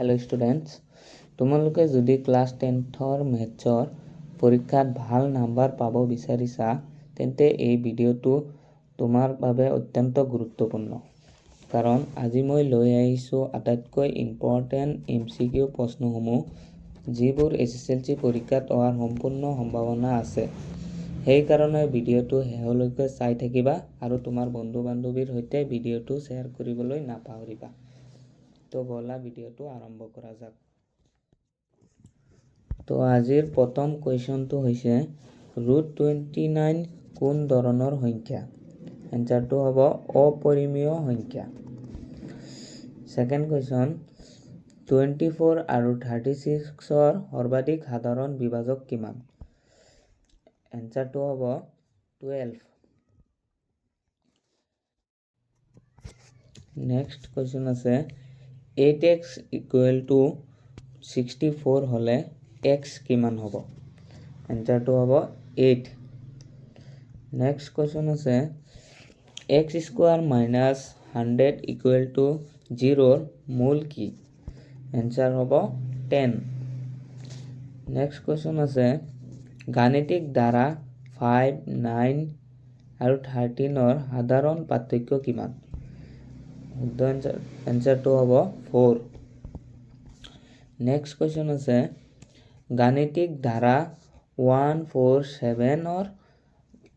Hello' students, তোমালোকে যদি class 10ৰ মেথছৰ পৰীক্ষাত ভাল নাম্বাৰ পাব বিচাৰিছা তেন্তে এই ভিডিঅ'টো তোমাৰ বাবে অত্যন্ত গুৰুত্বপূৰ্ণ। কাৰণ আজি মই লৈ আহিছোঁ আটাইতকৈ ইম্পৰ্টেণ্ট MCQ প্ৰশ্নসমূহ যিবোৰ SSLC পৰীক্ষাত অহাৰ সম্পূৰ্ণ সম্ভাৱনা আছে। সেইকাৰণে ভিডিঅ'টো শেষলৈকে চাই থাকিবা আৰু তোমাৰ বন্ধু বান্ধৱীৰ সৈতে ভিডিঅ'টো শ্বেয়াৰ কৰিবলৈ নাপাহৰিবা। তো বলা ভিডিঅ'টো আৰম্ভ কৰা যাওক। তো আজিৰ প্ৰথম কুৱেশ্যনটো হৈছে √29 কোন ধৰণৰ সংখ্যা? এনচাৰটো হ'ব অপৰিমেয় সংখ্যা। ছেকেণ্ড কুৱেশ্যন 24 আৰু 36ৰ সৰ্বাধিক সাধাৰণ বিভাজক কিমান? এনচাৰটো হ'ব 12। নেক্সট কুৱেশ্যন আছে 8x = 64 হ'লে x কিমান হ'ব? এনচাৰটো হ'ব 8। নেক্সট কুৱেশ্যন আছে x² - 100 = 0ৰ মূল কি? এনচাৰ হ'ব 10। নেক্সট কুৱেশ্যন আছে গাণিতিক ধাৰা 5, 9 আৰু 13ৰ সাধাৰণ পাৰ্থক্য কিমান? এনচাৰটো হ'ব 4। নেক্সট কুৱেশ্যন আছে গাণিতিক ধাৰা 1, 4, 7ৰ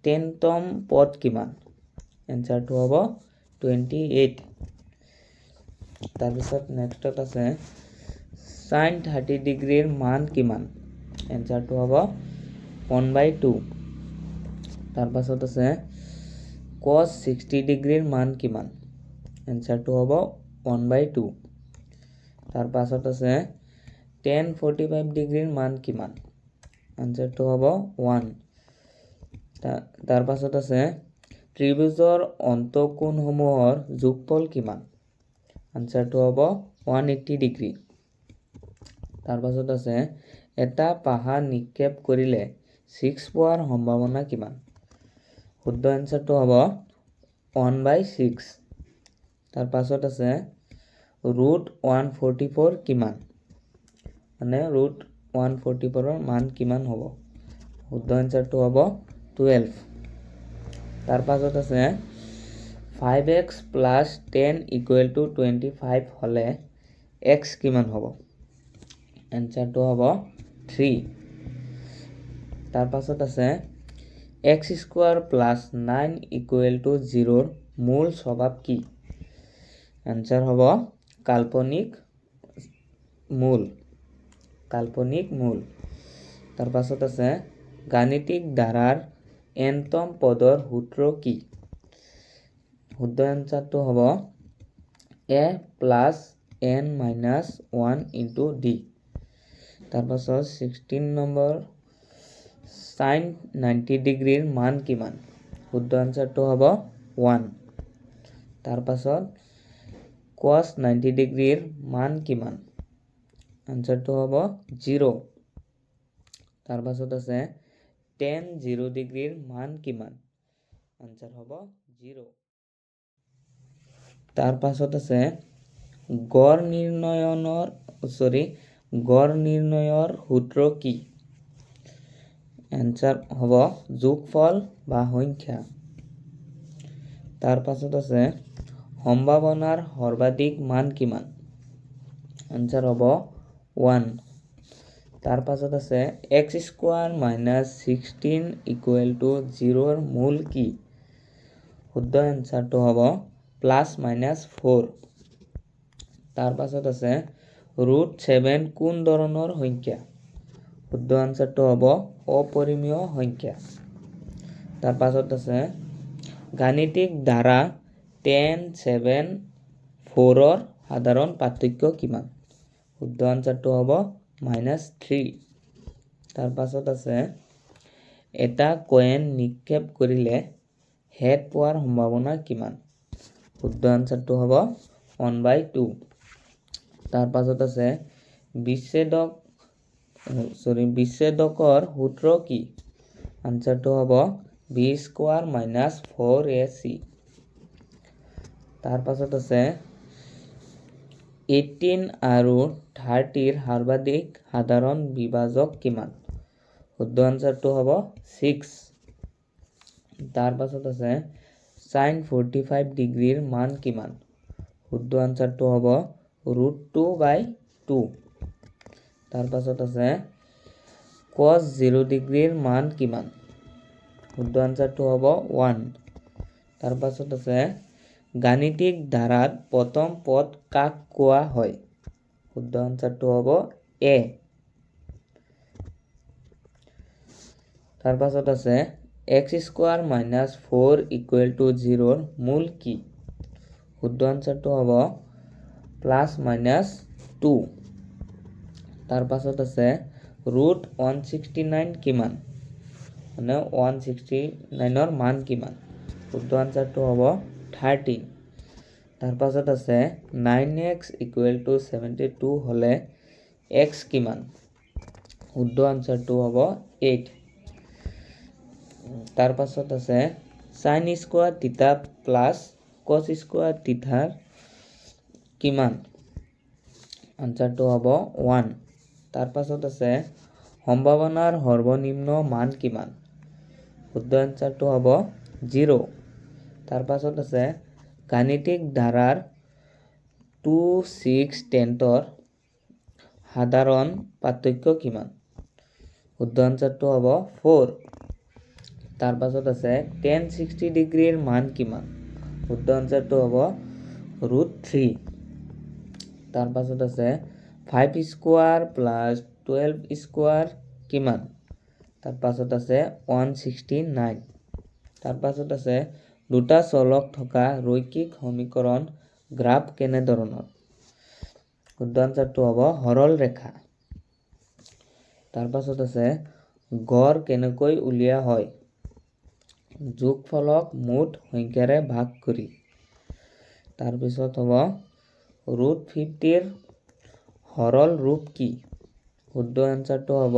10তম পদ কিমান? এনচাৰটো হ'ব 28। তাৰপিছত নেক্সটত আছে sin 30 ডিগ্ৰীৰ মান কিমান? এনচাৰটো হ'ব 1/2। তাৰপাছত আছে cos 60 ডিগ্ৰীৰ মান কিমান? এনচাৰটো হ'ব 1/2। তাৰপাছত আছে tan 45 ডিগ্ৰীৰ মান কিমান? এনচাৰটো হ'ব 1। তাৰপাছত আছে ত্ৰিভুজৰ অন্তঃকোণসমূহৰ যোগফল কিমান? এনচাৰটো হ'ব 180 ডিগ্ৰী। তাৰপাছত আছে এটা পাহাৰ নিক্ষেপ কৰিলে 6 পোৱাৰ সম্ভাৱনা কিমান? শুদ্ধ এনচাৰটো হ'ব 1/6। তাৰপাছত আছে √144 কিমান? মানে √144ৰ মান কিমান হ'ব? শুদ্ধ এনচাৰটো হ'ব 12। তাৰপাছত আছে 5x + 10 = 25 হ'লে x কিমান হ'ব? এনচাৰটো হ'ব 3। তাৰপাছত আছে x² + 9 = 0ৰ মূল স্বভাৱ কি? এনচাৰ হ'ব কাল্পনিক মূল। তাৰপাছত আছে গাণিতিক ধাৰাৰ nতম পদৰ সূত্ৰ কি? শুদ্ধ এনচাৰটো হ'ব a + n - 1 × d। তাৰপাছত 16 নম্বৰ sin 90 ডিগ্ৰীৰ মান কিমান? শুদ্ধ এনচাৰটো হ'ব 1। তাৰপাছত cos 90 ডিগ্ৰীৰ মান কিমান? এনচাৰটো হ'ব 0। তাৰপাছত আছে tan 0 ডিগ্ৰীৰ মান কিমান? এনচাৰ হ'ব 0। তাৰপাছত আছে গড় নিৰ্ণয়ৰ সূত্ৰ কি? এনচাৰ হ'ব যোগফল বা সংখ্যা। তাৰপাছত আছে সম্ভাৱনাৰ সৰ্বাধিক মান কিমান? এনচাৰ হ'ব 1। তাৰপাছত আছে x² - 16 = 0ৰ মূল কি? শুদ্ধ এনচাৰটো হ'ব +/- 4। তাৰপাছত আছে √7 কোন ধৰণৰ সংখ্যা? শুদ্ধ এনচাৰটো হ'ব অপৰিমেয় সংখ্যা। তাৰপাছত আছে গাণিতিক ধাৰা 10, 7, 4ৰ সাধাৰণ পাৰ্থক্য কিমান? শুদ্ধ এনচাৰটো হ'ব -3। তাৰপাছত আছে এটা কইন নিক্ষেপ কৰিলে হেড পোৱাৰ সম্ভাৱনা কিমান? শুদ্ধ এনচাৰটো হ'ব 1/2। তাৰপাছত আছে বিচ্ছেদকৰ সূত্ৰ কি? এনচাৰটো হ'ব b² - 4ac। তাৰপাছত আছে 18 আৰু 30ৰ সৰ্বাধিক সাধাৰণ বিভাজক কিমান? শুদ্ধ আনসাৰটো হ'ব 6। তাৰ পাছত আছে sin 45 ডিগ্ৰীৰ মান কিমান? শুদ্ধ আনসাৰটো হ'ব √2/2। তাৰ পাছত আছে cos 0 ডিগ্ৰীৰ মান কিমান? শুদ্ধ আনসাৰটো হ'ব 1। তাৰ পাছত আছে গাণিতিক ধাৰাত প্ৰথম পদ কাক কোৱা হয়? শুদ্ধ আনসাৰটো হ'ব A। তাৰ পাছত আছে x² - 4 = 0 ৰ মূল কি? শুদ্ধ আনসাৰটো হ'ব +-2। তাৰ পাছত আছে √169 কিমান? মানে 169ৰ মান কিমান? শুদ্ধ আনসাৰটো হ'ব 13। তাৰ পাছত আছে 9x = 72 হ'লে x কিমান? শুদ্ধ আনসাৰটো হ'ব 8। তাৰ পাছত আছে sin² θ + cos² θ কিমান? আনসাৰটো হ'ব 1। তাৰ পাছত আছে সম্ভাৱনাৰ সৰ্বনিম্ন মান কিমান? শুদ্ধ আনসাৰটো হ'ব 0। তাৰ পাছত আছে গাণিতিক ধাৰাৰ 2, 6, 10ৰ সাধাৰণ পাৰ্থক্য কিমান? শুদ্ধ আনসাৰটো হ'ব 4। তাৰ পাছত আছে tan 60 ডিগ্ৰীৰ মান কিমান? শুদ্ধ আনসাৰটো হ'ব √3। তাৰ পাছত আছে 5² + 12² কিমান? তাৰ পাছত আছে 169। তাৰ পাছত আছে দুটা চলক থকা ৰৈখিক সমীকৰণ গ্ৰাফ কেনেধৰণৰ? শুদ্ধ আনসাৰটো হ'ব সৰল ৰেখা। তাৰ পাছত আছে গড় কেনেকৈ উলিওৱা হয়? যোগফলক মুঠ সংখ্যাৰে ভাগ কৰি। তাৰ পিছত হ'ব √50ৰ সৰল ৰূপ কি? শুদ্ধ আনসাৰটো হ'ব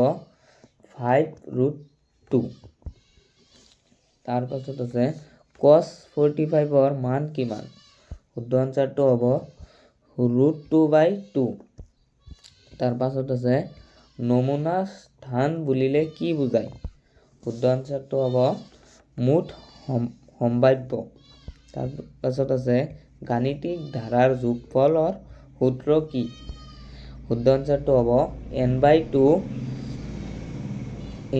5√2। তাৰ পাছত আছে cos 45ৰ মান কিমান? শুদ্ধ আনসাৰটো হ'ব √2/2। তাৰ পাছত আছে নমুনা স্থান বুলিলে কি বুজায়? শুদ্ধ আনসাৰটো হ'ব মুঠ সম্ভাৱ্য। তাৰ পাছত আছে গাণিতিক ধাৰাৰ যোগফলৰ সূত্ৰ কি? শুদ্ধ আনসাৰটো হ'ব n/2 ×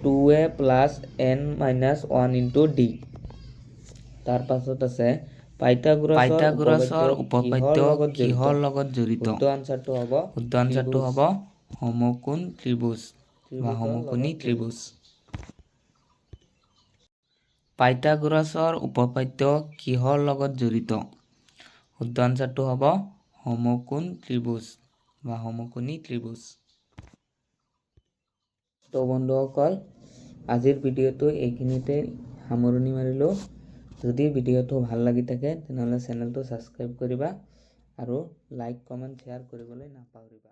2a + n - 1 × d। তাৰ পাছত আছে পাইথাগোৰাছৰ উপপাদ্য কিহৰ লগত জড়িত? শুদ্ধ আনসাৰটো হ'ব সমকোণ ত্ৰিভুজ বা সমকোণী ত্ৰিভুজ। পাইথাগোৰাছৰ উপপাদ্য কিহৰ লগত জড়িত? শুদ্ধ আনসাৰটো হ'ব সমকোণ ত্ৰিভুজ বা সমকোণী ত্ৰিভুজ। তো বন্ধুসকল, আজিৰ ভিডিঅ'টো এইখিনিতে সামৰণি মাৰিলোঁ। যদি ভিডিঅ'টো ভাল লাগি থাকে তেনেহ'লে চেনেলটো ছাবস্ক্ৰাইব কৰিবা আৰু লাইক, কমেণ্ট, শ্বেয়াৰ কৰিবলৈ নাপাহৰিবা।